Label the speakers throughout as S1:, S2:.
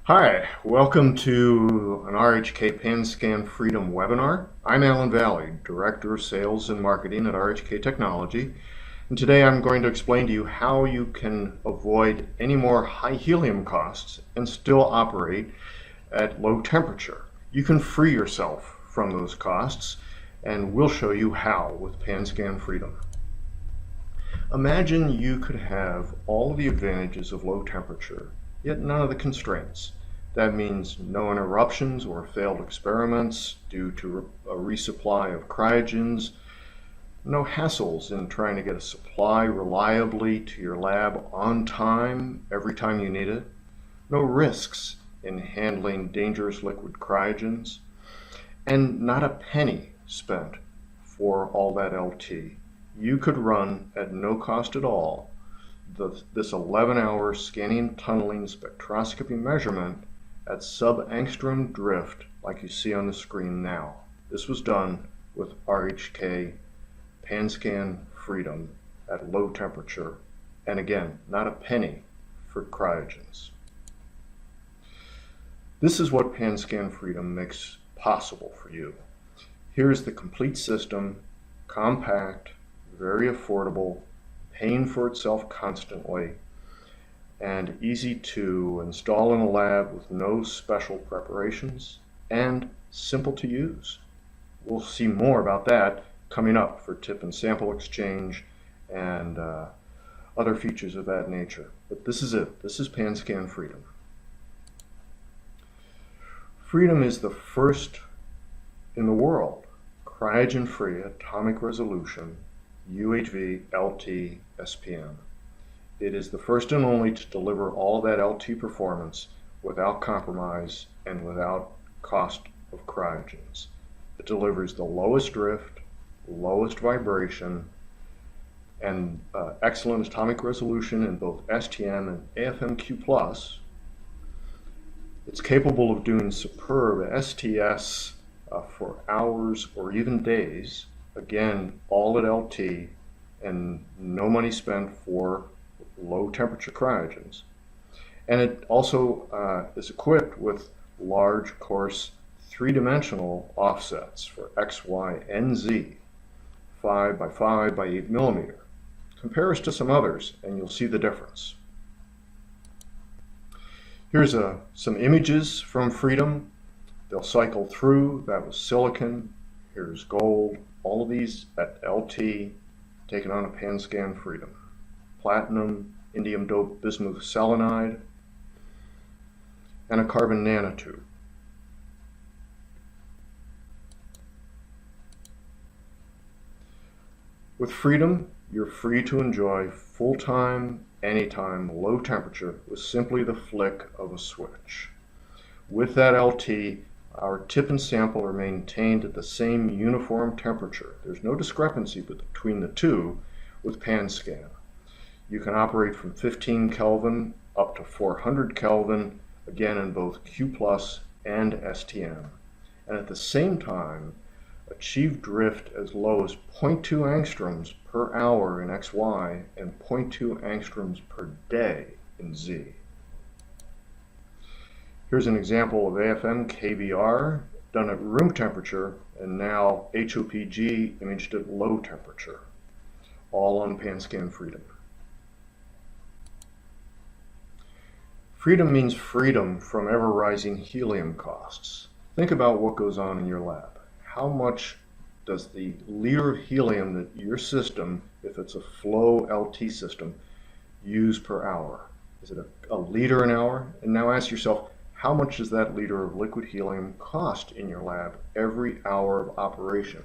S1: Hi, welcome to an RHK PanScan Freedom webinar. I'm Alan Valley, Director of Sales and Marketing at RHK Technology, and today I'm going to explain to you how you can avoid any more high helium costs and still operate at low temperature. You can free yourself from those costs, and we'll show you how with PanScan Freedom. Imagine you could have all of the advantages of low temperature, yet none of the constraints. That means no interruptions or failed experiments due to a resupply of cryogens, no hassles in trying to get a supply reliably to your lab on time every time you need it, no risks in handling dangerous liquid cryogens, and not a penny spent for all that LT. You could run at no cost at all this 11-hour scanning tunneling spectroscopy measurement at sub-angstrom drift like you see on the screen now. This was done with RHK PanScan Freedom at low temperature, and again, not a penny for cryogens. This is what PanScan Freedom makes possible for you. Here's the complete system, compact, very affordable, paying for itself constantly, and easy to install in a lab with no special preparations, and simple to use. We'll see more about that coming up for tip and sample exchange and other features of that nature. But this is it. This is PanScan Freedom. Freedom is the first in the world cryogen-free atomic resolution UHV LT SPM. It is the first and only to deliver all that LT performance without compromise and without cost of cryogens. It delivers the lowest drift, lowest vibration, and excellent atomic resolution in both STM and AFM Q+. It's capable of doing superb STS for hours or even days. Again, all at LT and no money spent for low temperature cryogens. And it also is equipped with large, coarse, three-dimensional offsets for X, Y, and Z, 5 by 5 by 8 millimeter. Compare us to some others and you'll see the difference. Here's some images from Freedom. They'll cycle through. That was silicon. Here's gold. All of these at LT, taken on a PanScan Freedom. Platinum, indium doped bismuth selenide, and a carbon nanotube. With Freedom, you're free to enjoy full-time, anytime, low temperature with simply the flick of a switch. With that LT, our tip and sample are maintained at the same uniform temperature. There's no discrepancy between the two with PanScan. You can operate from 15 Kelvin up to 400 Kelvin, again in both Q+ and STM. And at the same time, achieve drift as low as 0.2 angstroms per hour in XY and 0.2 angstroms per day in Z. Here's an example of AFM KVR done at room temperature and now HOPG imaged at low temperature, all on PanScan Freedom. Freedom means freedom from ever-rising helium costs. Think about what goes on in your lab. How much does the liter of helium that your system, if it's a flow LT system, use per hour? Is it a liter an hour? And now ask yourself, how much does that liter of liquid helium cost in your lab every hour of operation,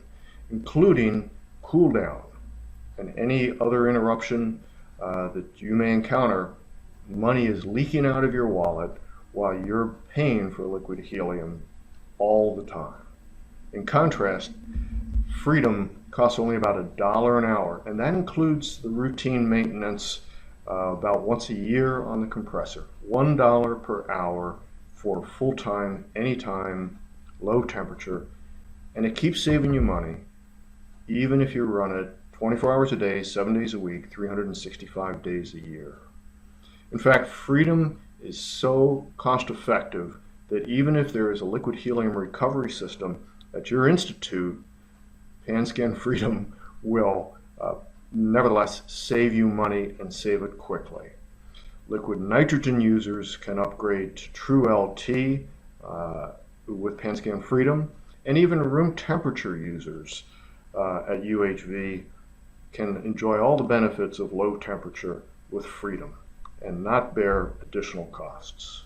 S1: including cool down and any other interruption that you may encounter? Money is leaking out of your wallet while you're paying for liquid helium all the time. In contrast, Freedom costs only about $1 an hour, and that includes the routine maintenance about once a year on the compressor. $1 per hour for full-time, anytime, low temperature, and it keeps saving you money even if you run it 24 hours a day, 7 days a week, 365 days a year. In fact, Freedom is so cost effective that even if there is a liquid helium recovery system at your institute, PanScan Freedom will nevertheless save you money and save it quickly. Liquid nitrogen users can upgrade to true LT with PanScan Freedom, and even room temperature users at UHV can enjoy all the benefits of low temperature with Freedom and not bear additional costs.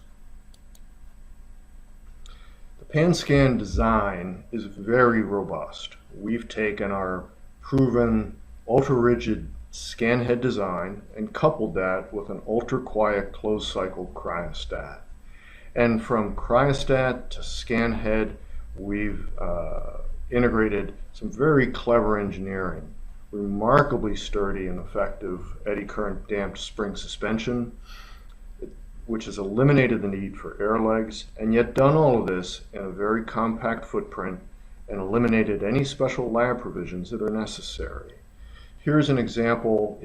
S1: The PanScan design is very robust. We've taken our proven ultra-rigid scan head design and coupled that with an ultra-quiet closed cycle cryostat. And from cryostat to scan head, we've integrated some very clever engineering, remarkably sturdy and effective eddy current damped spring suspension, which has eliminated the need for air legs, and yet done all of this in a very compact footprint and eliminated any special lab provisions that are necessary. Here's an example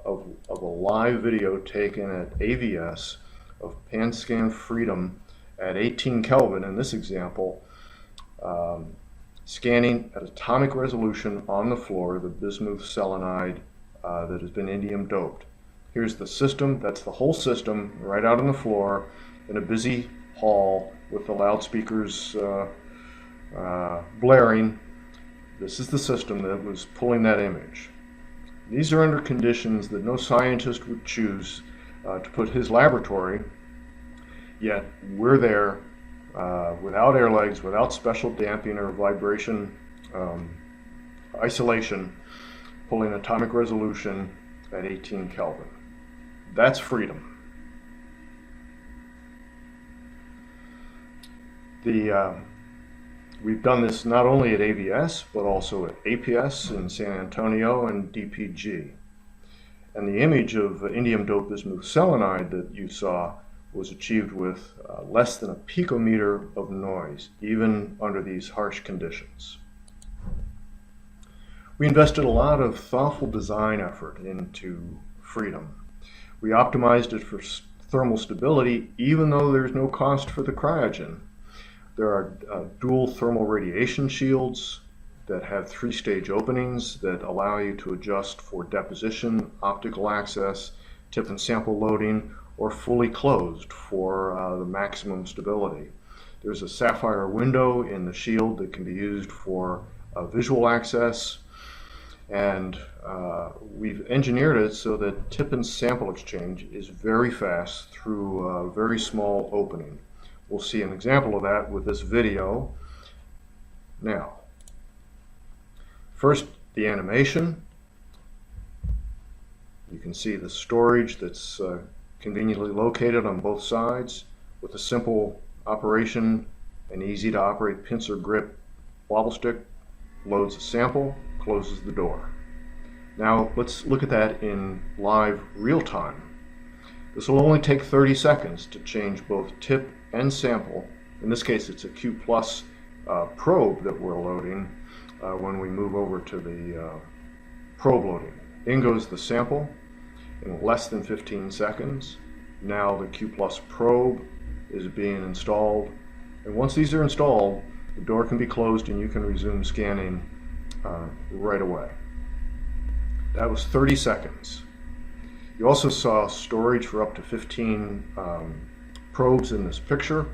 S1: of a live video taken at AVS of PanScan Freedom at 18 Kelvin, in this example, scanning at atomic resolution on the floor the bismuth selenide that has been indium doped. Here's the system, that's the whole system right out on the floor in a busy hall with the loudspeakers blaring. This is the system that was pulling that image. These are under conditions that no scientist would choose to put his laboratory, yet we're there without air legs, without special damping or vibration isolation, pulling atomic resolution at 18 Kelvin. That's freedom. We've done this not only at AVS, but also at APS in San Antonio and DPG. And the image of indium doped bismuth selenide that you saw was achieved with less than a picometer of noise, even under these harsh conditions. We invested a lot of thoughtful design effort into Freedom. We optimized it for thermal stability, even though there's no cost for the cryogen. There are dual thermal radiation shields that have 3-stage openings that allow you to adjust for deposition, optical access, tip and sample loading, or fully closed for the maximum stability. There's a sapphire window in the shield that can be used for visual access, and we've engineered it so that tip and sample exchange is very fast through a very small opening. We'll see an example of that with this video. Now, first, the animation. You can see the storage that's conveniently located on both sides with a simple operation, an easy to operate pincer grip wobble stick, loads a sample, closes the door. Now let's look at that in live real time. This will only take 30 seconds to change both tip and sample. In this case, it's a Q plus probe that we're loading when we move over to the probe loading. In goes the sample in less than 15 seconds. Now the Q plus probe is being installed. And once these are installed, the door can be closed and you can resume scanning right away. That was 30 seconds. You also saw storage for up to 15 probes in this picture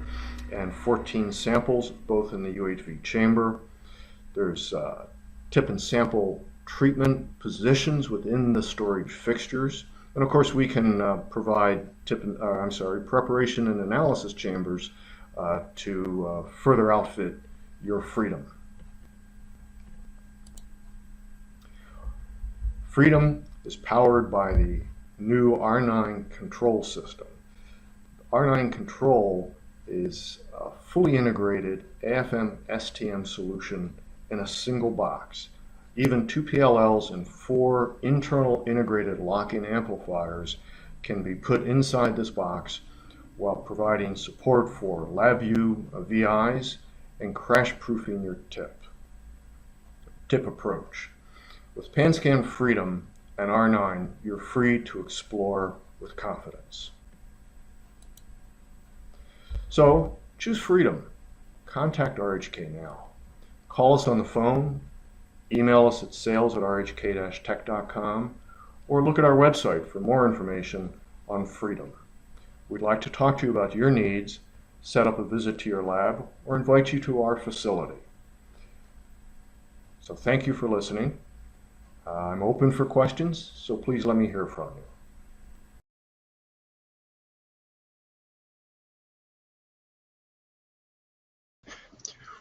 S1: and 14 samples, both in the UHV chamber. There's tip and sample treatment positions within the storage fixtures. And of course, we can provide preparation and analysis chambers to further outfit your Freedom. Freedom is powered by the new R9 control system. R9 control is a fully integrated AFM STM solution in a single box. Even 2 PLLs and 4 internal integrated lock-in amplifiers can be put inside this box while providing support for LabVIEW VIs and crash-proofing your tip approach. With PanScan Freedom and R9, you're free to explore with confidence. So choose freedom. Contact RHK now. Call us on the phone, email us at sales@rhk-tech.com, or look at our website for more information on freedom. We'd like to talk to you about your needs, set up a visit to your lab, or invite you to our facility. So thank you for listening. I'm open for questions, so please let me hear from you.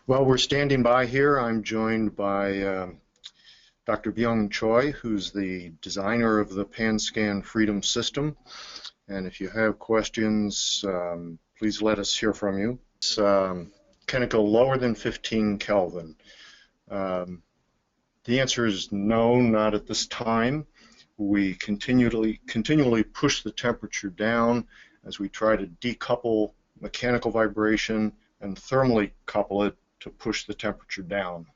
S1: Well, we're standing by here. I'm joined by Dr. Byung Choi, who's the designer of the PanScan Freedom system. And if you have questions, please let us hear from you. It's, can it go lower than 15 Kelvin? The answer is no, not at this time. We continually push the temperature down as we try to decouple mechanical vibration and thermally couple it to push the temperature down.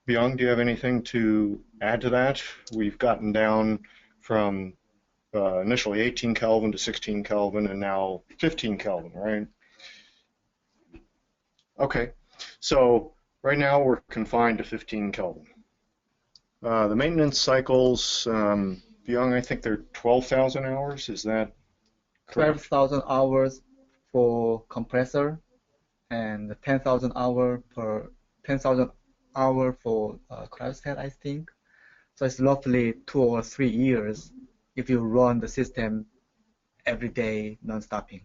S1: Byung, do you have anything to add to that? We've gotten down from initially 18 Kelvin to 16 Kelvin and now 15 Kelvin, right? Okay, so right now we're confined to 15 Kelvin. The maintenance cycles, Byung, I think they're 12,000 hours, is that correct?
S2: 12,000 hours for compressor and 10,000 hour for cryostat, I think. So it's roughly 2 or 3 years if you run the system every day, non-stopping.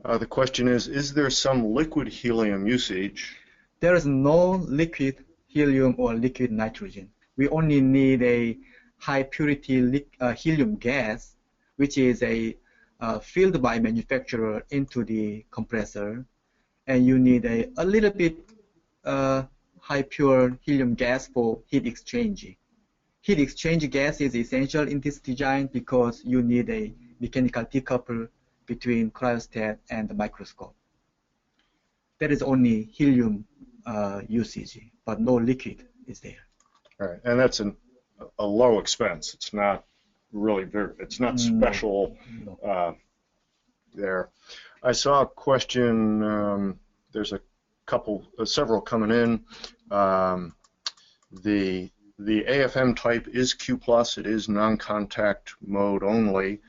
S1: The question is there some liquid helium usage?
S2: There is no liquid helium or liquid nitrogen. We only need a high purity helium gas, which is filled by manufacturer into the compressor, and you need a little bit high pure helium gas for heat exchange. Heat exchange gas is essential in this design because you need a mechanical decouple between cryostat and the microscope. There is only helium usage, but no liquid is there.
S1: All right, and that's a low expense. It's not really it's not special
S2: No.
S1: there. I saw a question. There's several coming in. The AFM type is Q+. It is non-contact mode only.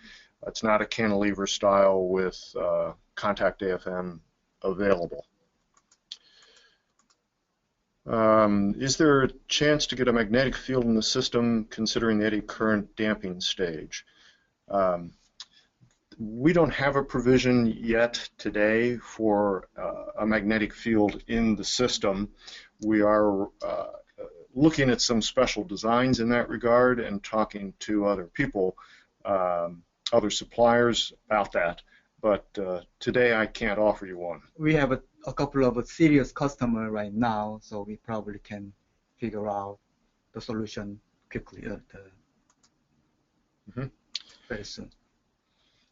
S1: It's not a cantilever style with contact AFM available. Is there a chance to get a magnetic field in the system considering the eddy current damping stage? We don't have a provision yet today for a magnetic field in the system. We are looking at some special designs in that regard and talking to other people, other suppliers about that. But today I can't offer you one.
S2: We have a couple of serious customers right now, so we probably can figure out the solution quickly, very soon.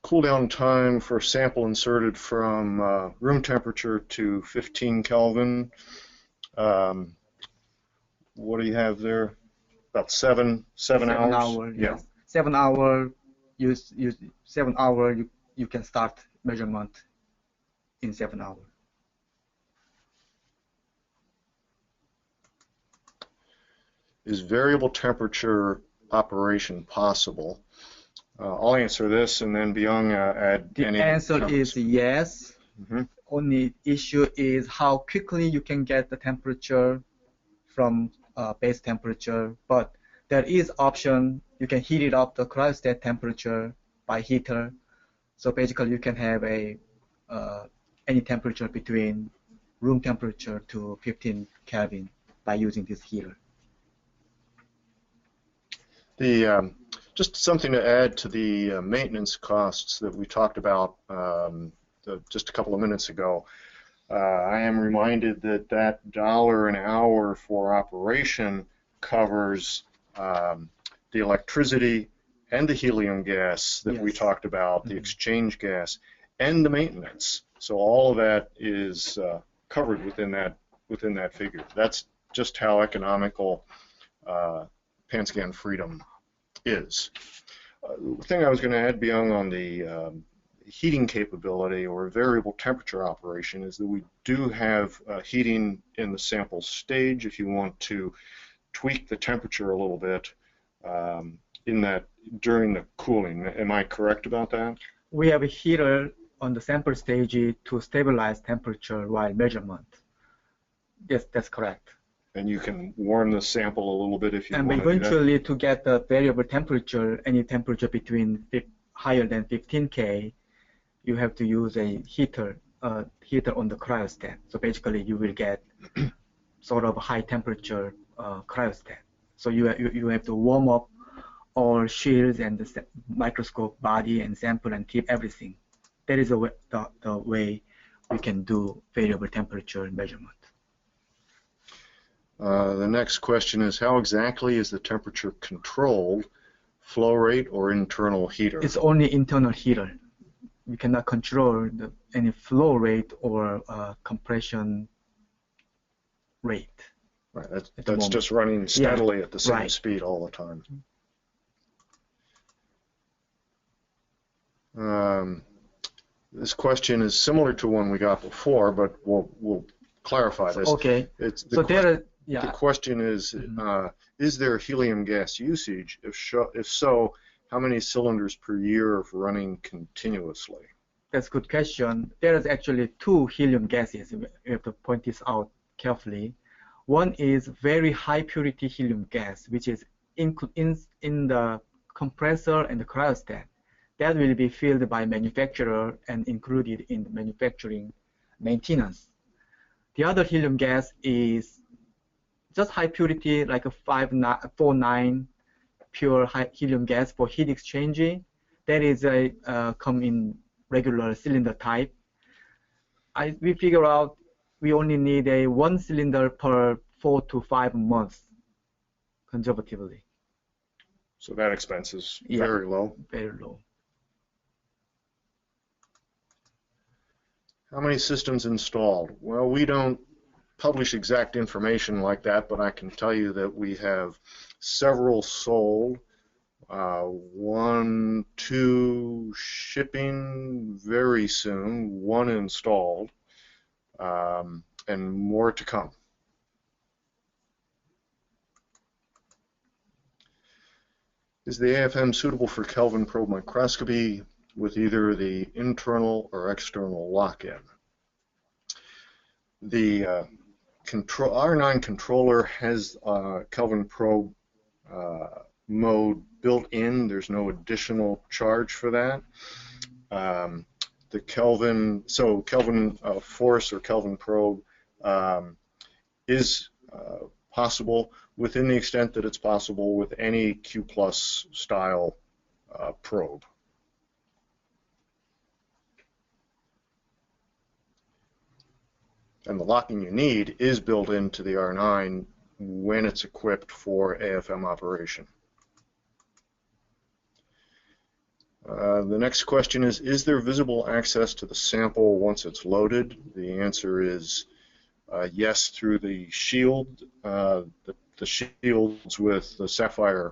S1: Cool down time for sample inserted from room temperature to 15 Kelvin. What do you have there? About 7 hours?
S2: Yeah. 7 hours. 7 hours. You can start measurement in 7 hours.
S1: Is variable temperature operation possible? I'll answer this, and then Byung add any.
S2: The answer is yes.
S1: Mm-hmm.
S2: Only issue is how quickly you can get the temperature from base temperature. But there is option. You can heat it up the cryostat temperature by heater. So basically, you can have any temperature between room temperature to 15 Kelvin by using this heater.
S1: Just something to add to the maintenance costs that we talked about just a couple of minutes ago. I am reminded that $1 an hour for operation covers the electricity and the helium gas that we talked about, the exchange gas, and the maintenance. So all of that is covered within that figure. That's just how economical PanScan Freedom is. The thing I was going to add, Byung, on the heating capability or variable temperature operation is that we do have heating in the sample stage if you want to tweak the temperature a little bit in that during the cooling. Am I correct about that?
S2: We have a heater on the sample stage to stabilize temperature while measurement. Yes, that's correct.
S1: And you can warm the sample a little bit if you want
S2: And
S1: to do that?
S2: eventually, to get the variable temperature, any temperature between higher than 15K, you have to use a heater on the cryostat. So basically, you will get sort of high temperature cryostat. So you have to warm up all shields and the microscope body and sample and keep everything. That is the way we can do variable temperature measurement.
S1: The next question is, how exactly is the temperature controlled? Flow rate or internal heater?
S2: It's only internal heater. We cannot control any flow rate or compression rate.
S1: Right, that's just running steadily at the same speed all the time. This question is similar to one we got before, but we'll clarify this.
S2: Okay.
S1: The question is, is there helium gas usage? If so, how many cylinders per year of running continuously?
S2: That's a good question. There is actually two helium gases. We have to point this out carefully. One is very high purity helium gas, which is in the compressor and the cryostat. That will be filled by manufacturer and included in the manufacturing maintenance. The other helium gas is just high purity, like a 49 pure helium gas for heat exchanging. That is come in regular cylinder type. We figure out we only need a 1 cylinder per 4 to 5 months, conservatively.
S1: So that expense is very low.
S2: Very low.
S1: How many systems installed? Well, we don't publish exact information like that, but I can tell you that we have several sold, 1, 2 shipping very soon, 1 installed, and more to come. Is the AFM suitable for Kelvin probe microscopy with either the internal or external lock-in? The R9 controller has Kelvin probe mode built in. There's no additional charge for that. The Kelvin force or Kelvin probe is possible within the extent that it's possible with any Q+ style probe. And the locking you need is built into the R9 when it's equipped for AFM operation. The next question is there visible access to the sample once it's loaded? The answer is yes, through the shield, the shields with the sapphire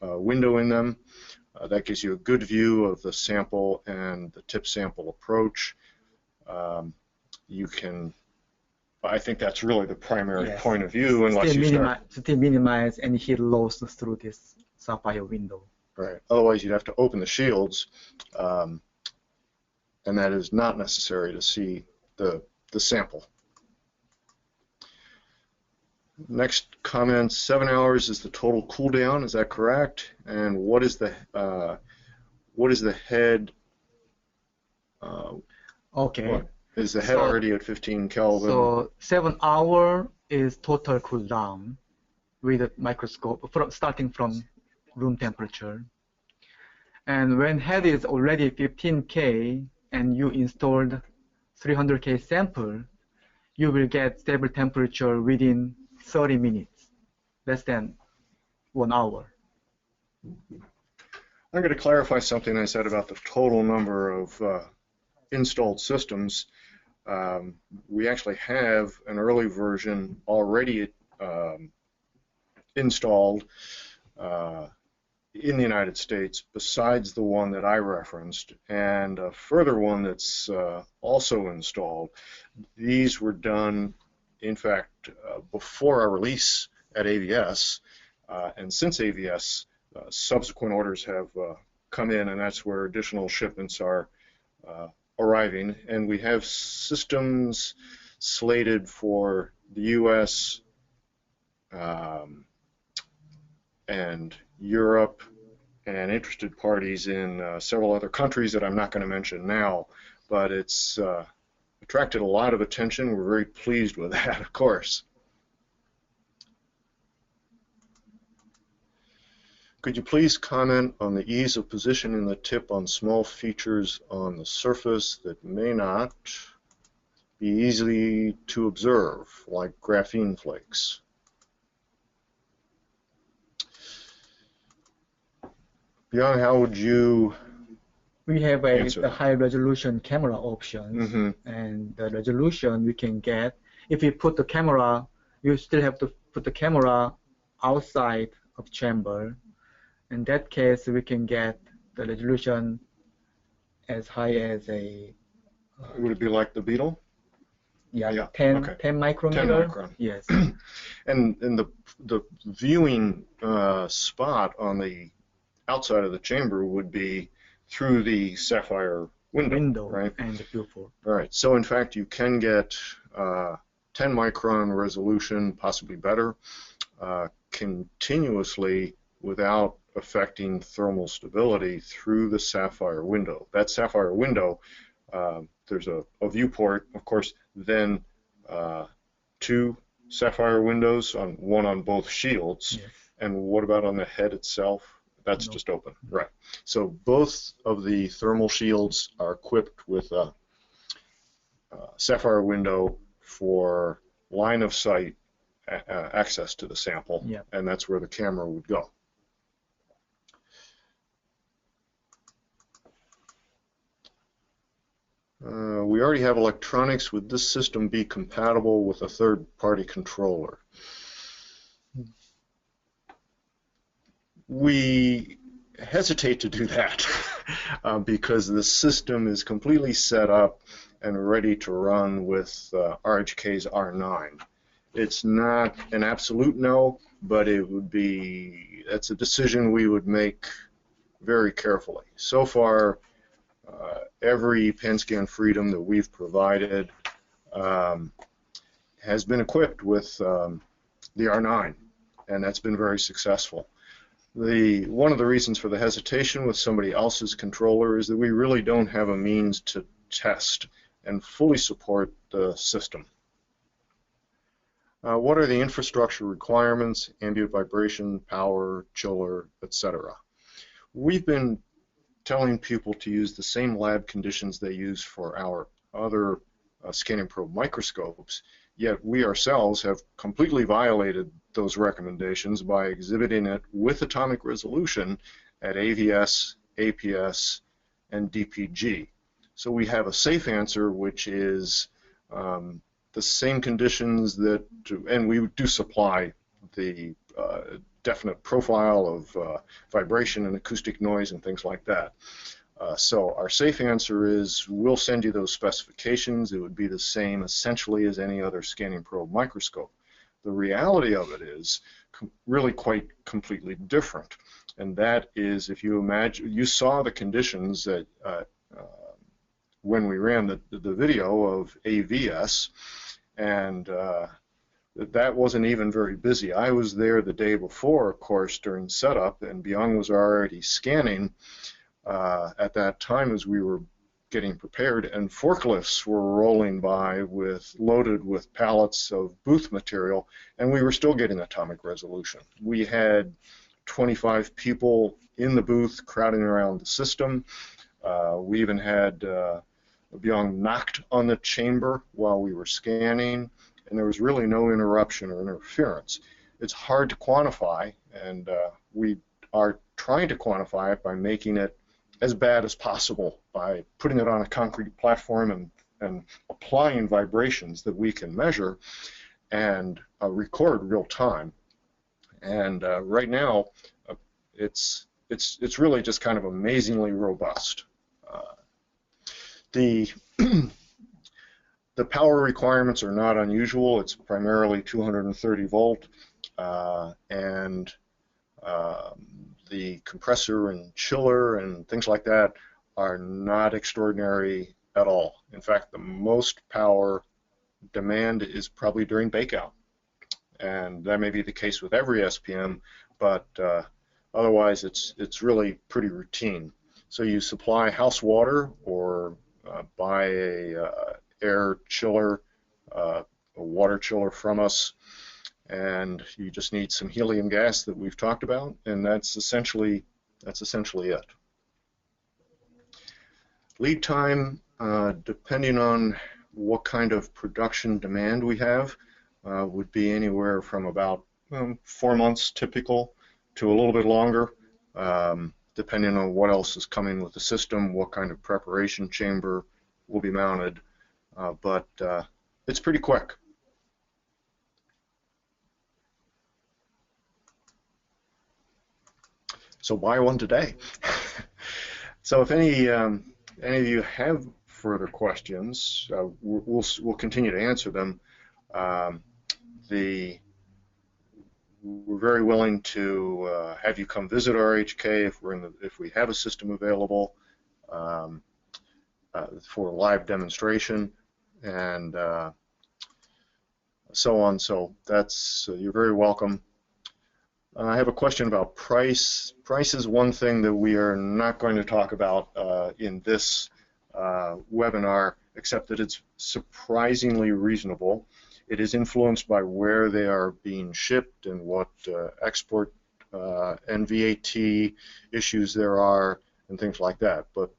S1: window in them. That gives you a good view of the sample and the tip sample approach. You can, I think that's really the primary point of view, unless you start.
S2: Still minimize any heat loss through this sapphire window.
S1: Right. Otherwise, you'd have to open the shields, and that is not necessary to see the sample. Next comment: 7 hours is the total cool down. Is that correct? And what is the head?
S2: Okay.
S1: Is the head already at 15 Kelvin?
S2: So 7 hours is total cool down with a microscope, starting from room temperature. And when head is already 15K and you installed 300K sample, you will get stable temperature within 30 minutes, less than 1 hour.
S1: I'm going to clarify something I said about the total number of installed systems. We actually have an early version already installed in the United States besides the one that I referenced, and a further one that's also installed. These were done, in fact, before our release at AVS, and since AVS, subsequent orders have come in, and that's where additional shipments are arriving. And we have systems slated for the US and Europe, and interested parties in several other countries that I'm not going to mention now, but it's attracted a lot of attention. We're very pleased with that, of course. Could you please comment on the ease of positioning the tip on small features on the surface that may not be easy to observe, like graphene flakes? Beyond, how would you
S2: We have
S1: answer
S2: a
S1: that?
S2: high resolution camera options, and the resolution we can get, if you put the camera, you still have to put the camera outside of chamber. In that case, we can get the resolution as high as a
S1: Would it be like the Beetle?
S2: yeah,
S1: okay.
S2: 10 micrometer.
S1: 10 micron.
S2: Yes.
S1: And the viewing spot on the outside of the chamber would be through the sapphire window, right?
S2: And the viewport.
S1: All right. So in fact, you can get 10 micron resolution, possibly better, continuously without affecting thermal stability through the sapphire window. That sapphire window, there's a viewport, of course, then two sapphire windows, one on both shields.
S2: Yes.
S1: And what about on the head itself? That's just open, right? So both of the thermal shields are equipped with a sapphire window for line of sight access to the sample, and that's where the camera would go. We already have electronics. Would this system be compatible with a third-party controller? We hesitate to do that because the system is completely set up and ready to run with RHK's R9. It's not an absolute no, but it would be, that's a decision we would make very carefully. So far, every PanScan Freedom that we've provided has been equipped with the R9, and that's been very successful. One of the reasons for the hesitation with somebody else's controller is that we really don't have a means to test and fully support the system. What are the infrastructure requirements, ambient vibration, power, chiller, etc.? We've been telling people to use the same lab conditions they use for our other scanning probe microscopes, yet we ourselves have completely violated those recommendations by exhibiting it with atomic resolution at AVS, APS, and DPG. So we have a safe answer, which is the same conditions that, and we do supply the definite profile of vibration and acoustic noise and things like that. So our safe answer is we'll send you those specifications. It would be the same essentially as any other scanning probe microscope. The reality of it is really quite completely different, and that is, if you imagine, you saw the conditions that when we ran the video of AVS, and that wasn't even very busy. I was there the day before, of course, during setup, and Byung was already scanning at that time as we were getting prepared, and forklifts were rolling by loaded with pallets of booth material, and we were still getting atomic resolution. We had 25 people in the booth crowding around the system. We even had Byung knocked on the chamber while we were scanning, and there was really no interruption or interference. It's hard to quantify, and we are trying to quantify it by making it as bad as possible, by putting it on a concrete platform and applying vibrations that we can measure and record real time. And right now, it's it's really just kind of amazingly robust. The the power requirements are not unusual. It's primarily 230 volt, and the compressor and chiller and things like that are not extraordinary at all. In fact, the most power demand is probably during bakeout, and that may be the case with every SPM, but otherwise it's really pretty routine. So you supply house water or buy a air chiller, a water chiller from us, and you just need some helium gas that we've talked about, and that's essentially it. Lead time, depending on what kind of production demand we have, would be anywhere from about 4 months typical to a little bit longer, depending on what else is coming with the system, what kind of preparation chamber will be mounted, but it's pretty quick. So buy one today. So if any of you have further questions, we'll continue to answer them. We're very willing to have you come visit RHK if we have a system available for a live demonstration, and so on. So that's you're very welcome. I have a question about price. Price is one thing that we are not going to talk about in this webinar, except that it's surprisingly reasonable. It is influenced by where they are being shipped and what export and VAT issues there are and things like that. But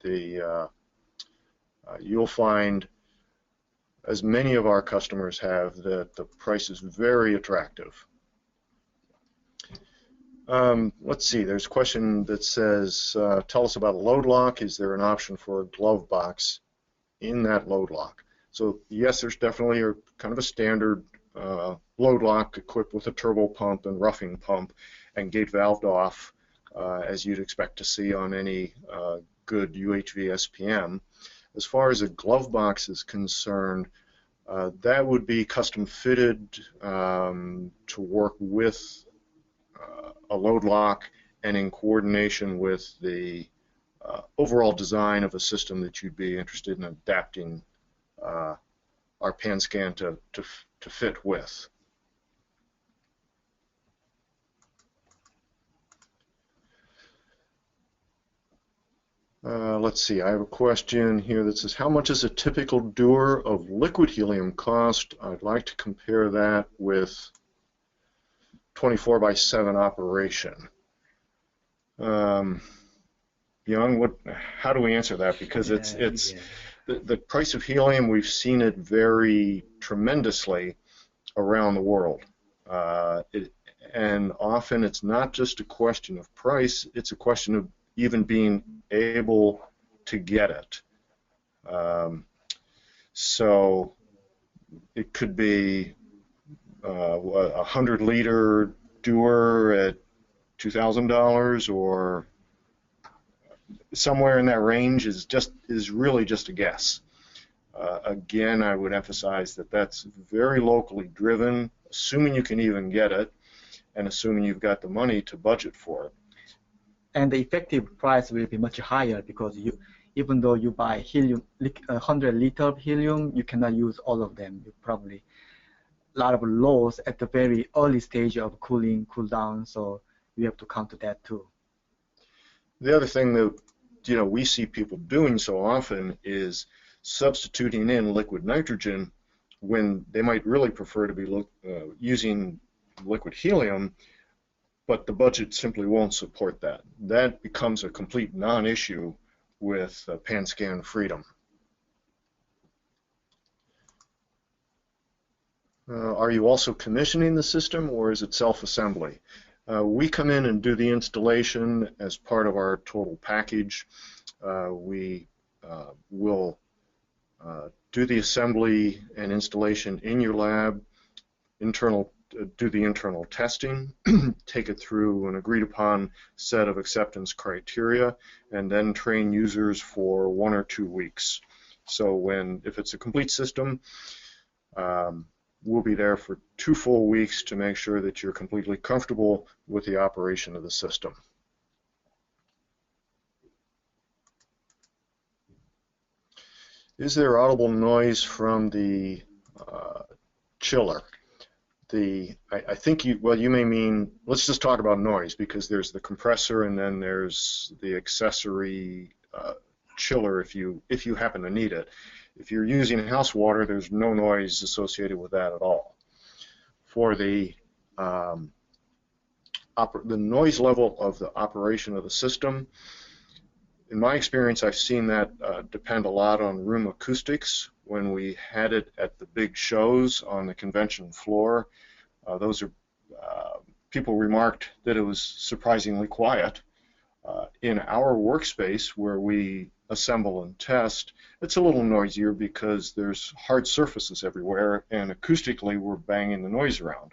S1: you'll find, as many of our customers have, that the price is very attractive. Let's see, there's a question that says, tell us about a load lock. Is there an option for a glove box in that load lock? So yes, there's definitely kind of a standard load lock equipped with a turbo pump and roughing pump and gate valved off, as you'd expect to see on any good UHV SPM. As far as a glove box is concerned, that would be custom fitted to work with a load lock and in coordination with the overall design of a system that you'd be interested in adapting our PanScan to fit with. Let's see, I have a question here that says, how much is a typical dewar of liquid helium cost? I'd like to compare that with 24/7 operation. Young, how do we answer that? Because the price of helium, we've seen it vary tremendously around the world. And often it's not just a question of price, it's a question of even being able to get it. So it could be a 100-liter dewar at $2,000, or somewhere in that range is really just a guess. Again, I would emphasize that that's very locally driven, assuming you can even get it, and assuming you've got the money to budget for it.
S2: And the effective price will be much higher because even though you buy helium, 100 liter of helium, you cannot use all of them. You probably a lot of loss at the very early stage of cool down, so you have to count that too.
S1: The other thing that we see people doing so often is substituting in liquid nitrogen when they might really prefer to be using liquid helium, but the budget simply won't support that. That becomes a complete non-issue with PanScan Freedom. Are you also commissioning the system, or is it self-assembly? We come in and do the installation as part of our total package. We will do the assembly and installation in your lab. Internal do the internal testing, take it through an agreed upon set of acceptance criteria, and then train users for 1 or 2 weeks. So if it's a complete system, we'll be there for 2 full weeks to make sure that you're completely comfortable with the operation of the system. Is there audible noise from the chiller? I think you may mean, let's just talk about noise, because there's the compressor and then there's the accessory chiller if you happen to need it. If you're using house water, there's no noise associated with that at all. For the noise level of the operation of the system, in my experience, I've seen that depend a lot on room acoustics. When we had it at the big shows on the convention floor, people remarked that it was surprisingly quiet. In our workspace where we assemble and test, it's a little noisier because there's hard surfaces everywhere, and acoustically we're banging the noise around.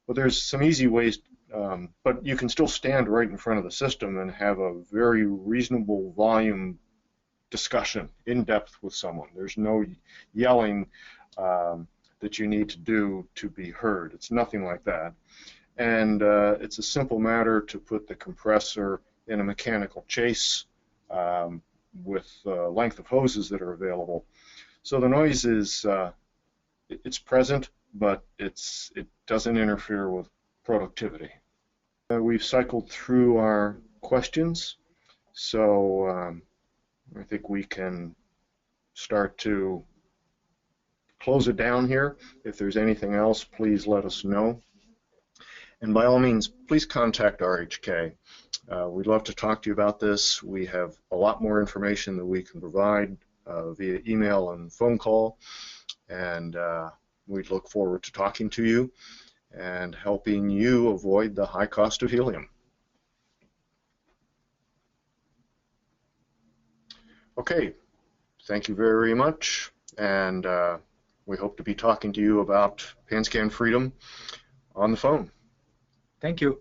S1: But there's some easy ways, but you can still stand right in front of the system and have a very reasonable volume discussion in depth with someone. There's no yelling that you need to do to be heard. It's nothing like that. And it's a simple matter to put the compressor in a mechanical chase with length of hoses that are available. So the noise is it's present, but it doesn't interfere with productivity. We've cycled through our questions, so I think we can start to close it down here. If there's anything else, please let us know. And by all means, please contact RHK. We'd love to talk to you about this. We have a lot more information that we can provide via email and phone call, and we'd look forward to talking to you and helping you avoid the high cost of helium. Okay, thank you very much, and we hope to be talking to you about PanScan Freedom on the phone.
S2: Thank you.